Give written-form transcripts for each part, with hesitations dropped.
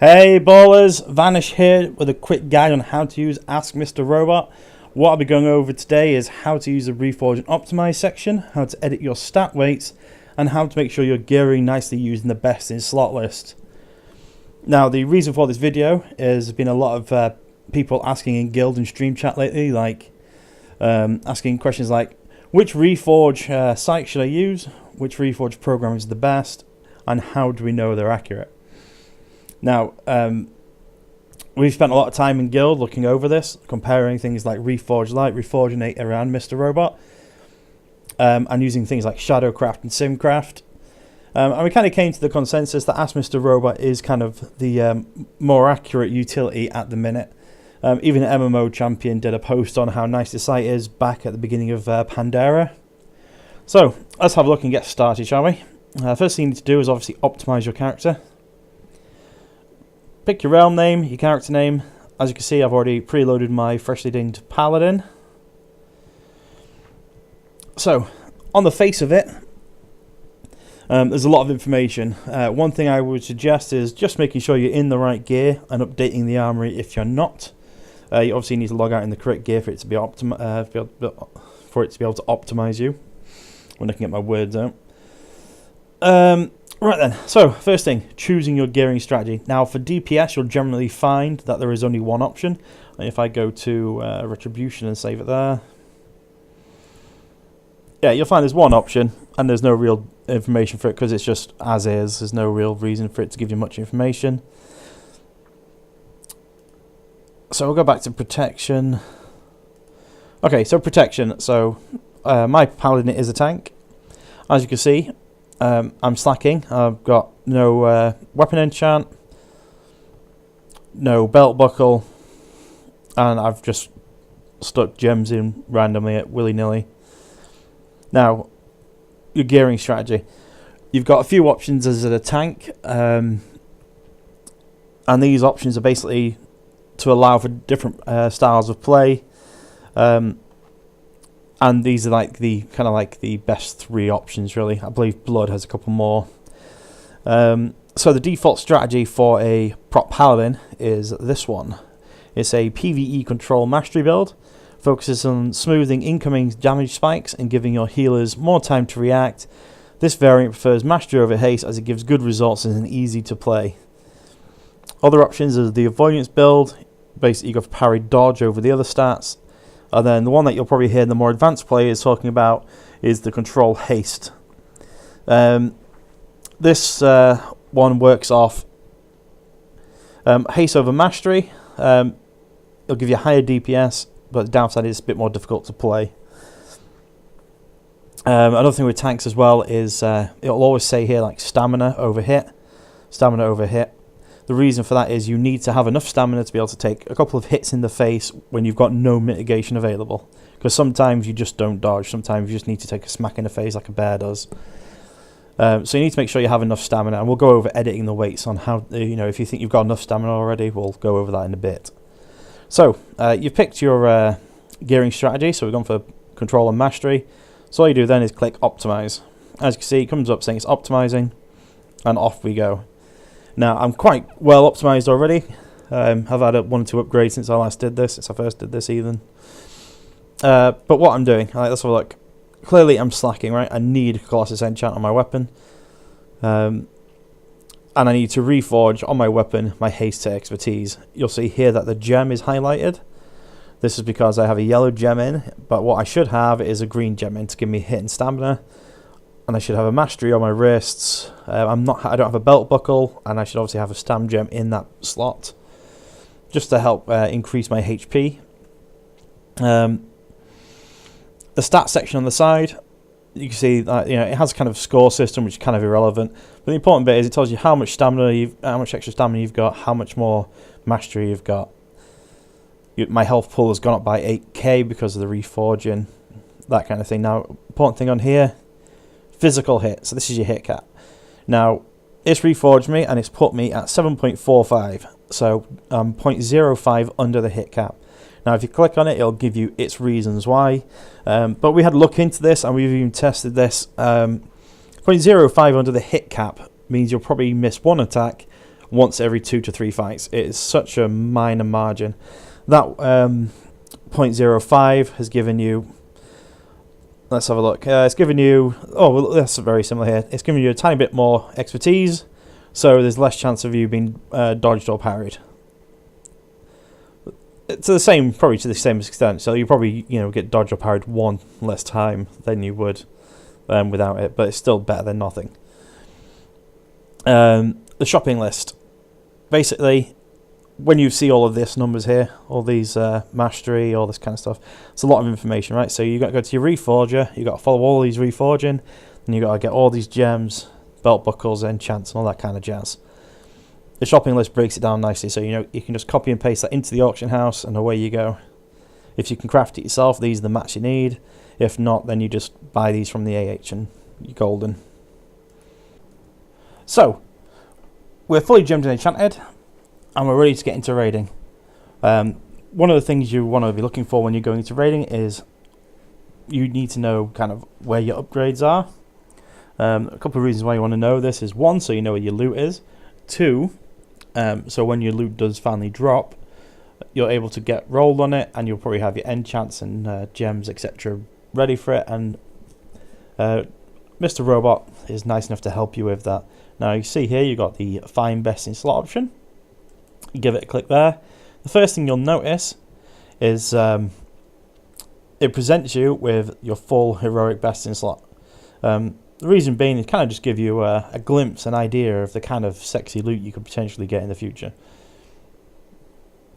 Hey ballers, Vanish here with a quick guide on how to use Ask Mr. Robot. What I'll be going over today is how to use the Reforge and Optimize section, how to edit your stat weights, and how to make sure you're gearing nicely using the best in slot list. Now the reason for this video is there's been a lot of people asking in guild and stream chat lately, like asking questions like which Reforge site should I use, which Reforge program is the best, and how do we know they're accurate. Now, we've spent a lot of time in guild looking over this, comparing things like Reforge Lite, Reforge around Mr. Robot, and using things like Shadowcraft and Simcraft. And we kind of came to the consensus that Ask Mr. Robot is kind of the more accurate utility at the minute. Even MMO Champion did a post on how nice the site is back at the beginning of Pandera. So, let's have a look and get started, shall we? First thing you need to do is obviously optimize your character. Pick your realm name, your character name. As you can see, I've already preloaded my freshly dinged paladin. So, on the face of it, there's a lot of information. One thing I would suggest is just making sure you're in the right gear and updating the armory if you're not. You obviously need to log out in the correct gear for it to be able to optimize you. I'm looking at my words out. Right then, so first thing, choosing your gearing strategy. Now for DPS you'll generally find that there is only one option. And if I go to Retribution and save it there, yeah, you'll find there's one option and there's no real information for it because it's just as is. There's no real reason for it to give you much information. So we'll go back to protection. Okay, so protection. So my paladin is a tank. As you can see, I'm slacking. I've got no weapon enchant, no belt buckle, and I've just stuck gems in randomly at willy-nilly. Now, your gearing strategy. You've got a few options as a tank, and these options are basically to allow for different styles of play. And these are like the best three options, really. I believe Blood has a couple more. So the default strategy for a prop paladin is this one. It's a PvE control mastery build. Focuses on smoothing incoming damage spikes and giving your healers more time to react. This variant prefers mastery over haste as it gives good results and is easy to play. Other options are the avoidance build. Basically, you go for parry dodge over the other stats. And then the one that you'll probably hear the more advanced players talking about is the control haste. This one works off haste over mastery. It'll give you a higher DPS, but the downside is it's a bit more difficult to play. Another thing with tanks as well is it'll always say here like stamina over hit. Stamina over hit. The reason for that is you need to have enough stamina to be able to take a couple of hits in the face when you've got no mitigation available. Because sometimes you just don't dodge. Sometimes you just need to take a smack in the face like a bear does. So you need to make sure you have enough stamina. And we'll go over editing the weights on how, if you think you've got enough stamina already, we'll go over that in a bit. So you've picked your gearing strategy. So we've gone for control and mastery. So all you do then is click optimize. As you can see, it comes up saying it's optimizing. And off we go. Now, I'm quite well optimized already. I've had 1 or 2 upgrades since I last did this, since I first did this even. But what I'm doing, let's have a look. Clearly I'm slacking, right? I need Colossus Enchant on my weapon. And I need to reforge on my weapon my haste to expertise. You'll see here that the gem is highlighted. This is because I have a yellow gem in, but what I should have is a green gem in to give me hit and stamina. And I should have a mastery on my wrists. I don't have a belt buckle, and I should obviously have a stam gem in that slot, just to help increase my HP. The stat section on the side, you can see that it has kind of score system, which is kind of irrelevant. But the important bit is it tells you how much extra stamina you've got, how much more mastery you've got. My health pool has gone up by 8k because of the reforging, that kind of thing. Now, important thing on here. Physical hit, so this is your hit cap. Now, it's reforged me and it's put me at 7.45, so 0.05 under the hit cap. Now, if you click on it, it'll give you its reasons why. But we had a look into this and we've even tested this. 0.05 under the hit cap means you'll probably miss one attack once every 2 to 3 fights. It is such a minor margin. That 0.05 has given you, let's have a look, it's given you, oh well, that's very similar here, it's given you a tiny bit more expertise, so there's less chance of you being dodged or parried. To the same, probably to the same extent, so you probably, you know, get dodged or parried one less time than you would without it, but it's still better than nothing. The shopping list. Basically, when you see all of this numbers here, all these mastery, all this kind of stuff, it's a lot of information, right? So you got to go to your reforger, you got to follow all these reforging, and you got to get all these gems, belt buckles, enchants, and all that kind of jazz. The shopping list breaks it down nicely, so you know you can just copy and paste that into the auction house, and away you go. If you can craft it yourself, these are the mats you need. If not, then you just buy these from the AH and you're golden. So, we're fully gemmed and enchanted, and we're ready to get into raiding. One of the things you want to be looking for when you're going into raiding is you need to know kind of where your upgrades are. A couple of reasons why you want to know this is, one, so you know where your loot is. Two, so when your loot does finally drop, you're able to get rolled on it, and you'll probably have your enchants and gems, etc. ready for it, and Mr. Robot is nice enough to help you with that. Now you see here you've got the find best in slot option. You give it a click there. The first thing you'll notice is it presents you with your full heroic best in slot. The reason being, it kind of just give you a glimpse, an idea of the kind of sexy loot you could potentially get in the future.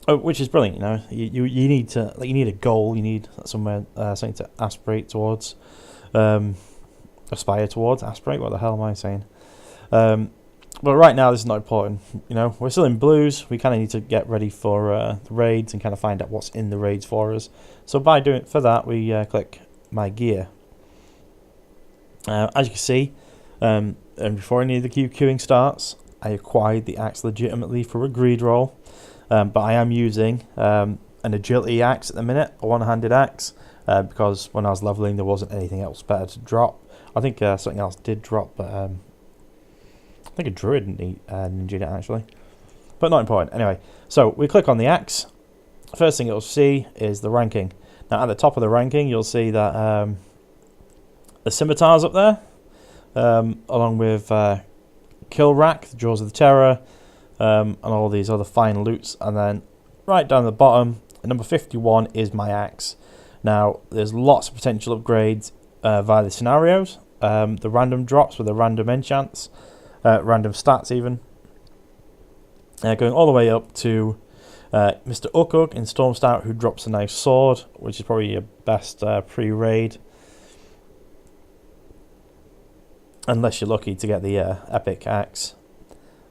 Which is brilliant, you know. You need to, like, you need a goal, you need somewhere, something to aspirate towards, aspire towards, aspirate. What the hell am I saying? But right now, this is not important. You know, we're still in blues. We kind of need to get ready for the raids and kind of find out what's in the raids for us. So by doing for that, we click my gear. As you can see, and before any of the queuing starts, I acquired the axe legitimately for a greed roll. But I am using an agility axe at the minute, a one-handed axe, because when I was leveling there wasn't anything else better to drop. I think something else did drop, but I think a druid ninja'd it actually. But not important. Anyway, so we click on the axe. First thing you'll see is the ranking. Now at the top of the ranking you'll see that the scimitars up there, along with kill rack, the jaws of the terror, and all these other fine loots, and then right down the bottom, number 51 is my axe. Now there's lots of potential upgrades via the scenarios, the random drops with the random enchants, random stats even, going all the way up to Mr. Ukuk in Storm Stout, who drops a nice sword, which is probably your best pre-raid, unless you're lucky to get the epic axe.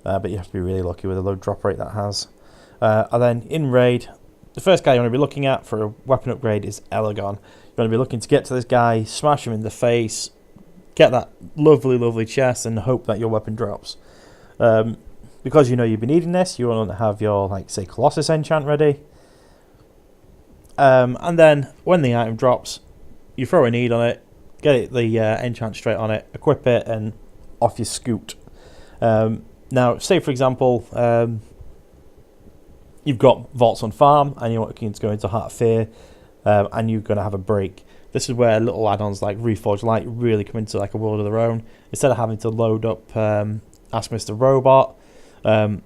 But you have to be really lucky with the low drop rate that has. And then in raid, the first guy you want to be looking at for a weapon upgrade is Elegon. You want to be looking to get to this guy, smash him in the face, get that lovely, lovely chest, and hope that your weapon drops. Because you know you've been needing this, you want to have your, like, say, Colossus enchant ready. And then when the item drops, you throw a need on it, get it the enchant straight on it, equip it, and off you scoot. Now, say for example, you've got vaults on farm and you're looking to go into Heart of Fear, and you're going to have a break. This is where little add-ons like Reforge Light really come into like a world of their own. Instead of having to load up Ask Mr. Robot, and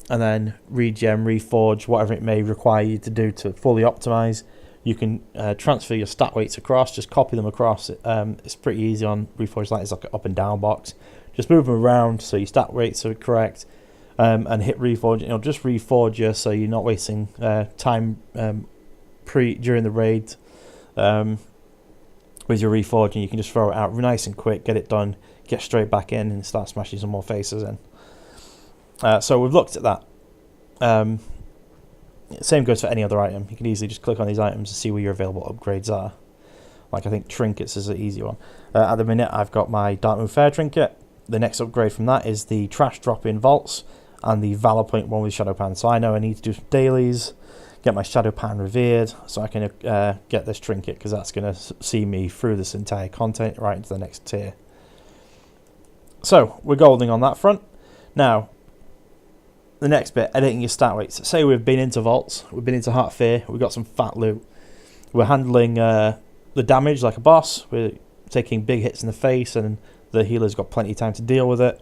then regen, reforge, whatever it may require you to do to fully optimize, you can transfer your stat weights across, just copy them across. It's pretty easy on Reforge Light. It's like an up and down box. Just move them around so your stat weights are correct, and hit reforge. It'll just reforge you, so you're not wasting time during the raid with your reforging. You can just throw it out nice and quick, get it done, get straight back in, and start smashing some more faces in. So we've looked at that. Same goes for any other item. You can easily just click on these items to see where your available upgrades are. Like I think trinkets is an easy one. At the minute I've got my Darkmoon Fair trinket. The next upgrade from that is the trash drop in vaults and the Valor Point one with Shadow Pan. So I know I need to do some dailies, get my Shadow Pan revered, so I can get this trinket, because that's going to see me through this entire content right into the next tier. So we're golding on that front. Now, the next bit, editing your stat weights. Say we've been into vaults, we've been into Heart of Fear, we've got some fat loot. We're handling the damage like a boss. We're taking big hits in the face, and the healer's got plenty of time to deal with it.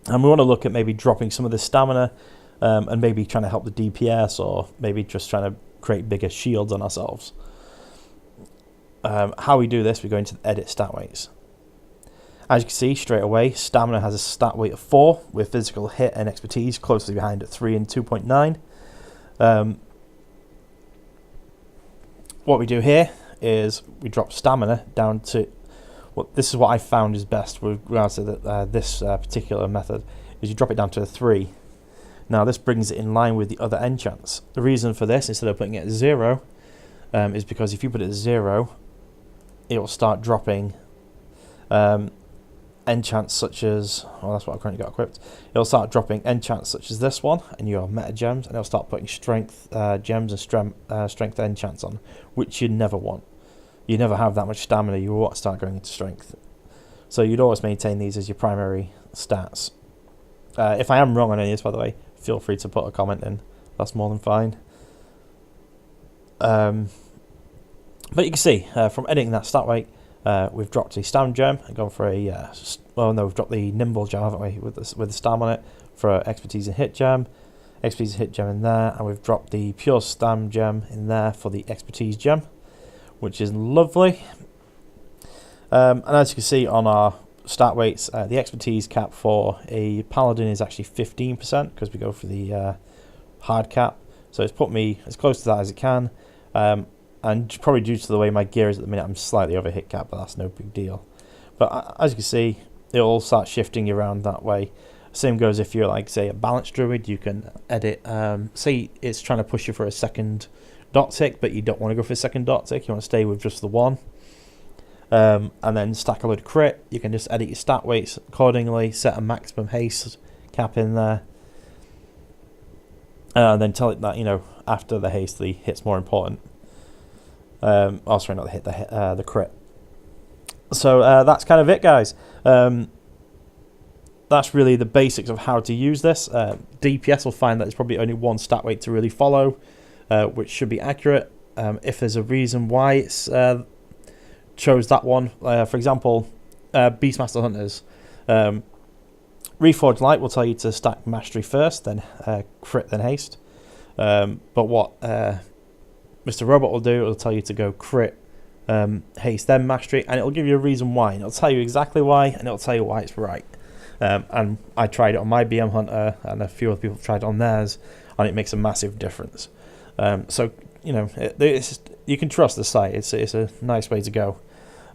And we want to look at maybe dropping some of the stamina, and maybe trying to help the DPS, or maybe just trying to create bigger shields on ourselves. How we do this, we go into the edit stat weights. As you can see straight away, stamina has a stat weight of 4, with physical hit and expertise closely behind at 3 and 2.9. What we do here is we drop stamina down to, this is what I found is best with regards to this particular method, is you drop it down to a 3. Now this brings it in line with the other enchants. The reason for this, instead of putting it at 0, is because if you put it at 0, it will start dropping enchants such as, well, that's what I've currently got equipped. It'll start dropping enchants such as this one and your meta gems, and it'll start putting strength gems and strength enchants on, which you never want. You never have that much stamina. You want to start going into strength. So you'd always maintain these as your primary stats. If I am wrong on any of this, by the way, feel free to put a comment in. That's more than fine. But you can see from editing that stat weight, we've dropped the stam gem and gone for a well, no, we've dropped the nimble gem, haven't we, with the stam on it, for a expertise and hit gem in there, and we've dropped the pure stam gem in there for the expertise gem, which is lovely. And as you can see on our stat weights, the expertise cap for a paladin is actually 15%, because we go for the hard cap, so it's put me as close to that as it can. And probably due to the way my gear is at the minute, I'm slightly over hit cap, but that's no big deal. But as you can see, it'll all start shifting around that way. Same goes if you're, like, say, a balanced druid. You can edit, say it's trying to push you for a second dot tick, but you don't want to go for a second dot tick. You want to stay with just the one. And then stack a load of crit. You can just edit your stat weights accordingly, set a maximum haste cap in there. And then tell it that, you know, after the haste, the hit's more important. Oh, sorry, not the hit, the crit. So that's kind of it, guys. That's really the basics of how to use this. DPS will find that there's probably only one stat weight to really follow, which should be accurate. If there's a reason why it's chose that one, for example, Beastmaster Hunters, Reforged Light will tell you to stack Mastery first, then crit, then haste. But what Mr. Robot will do, it'll tell you to go crit, haste, then mastery, and it'll give you a reason why, and it'll tell you exactly why, and it'll tell you why it's right. And I tried it on my BM Hunter, and a few other people have tried it on theirs, and it makes a massive difference. So, you know, you can trust the site. It's a nice way to go.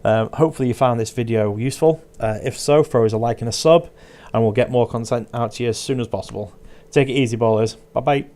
Hopefully you found this video useful. If so, throw us a like and a sub, and we'll get more content out to you as soon as possible. Take it easy, ballers. Bye-bye.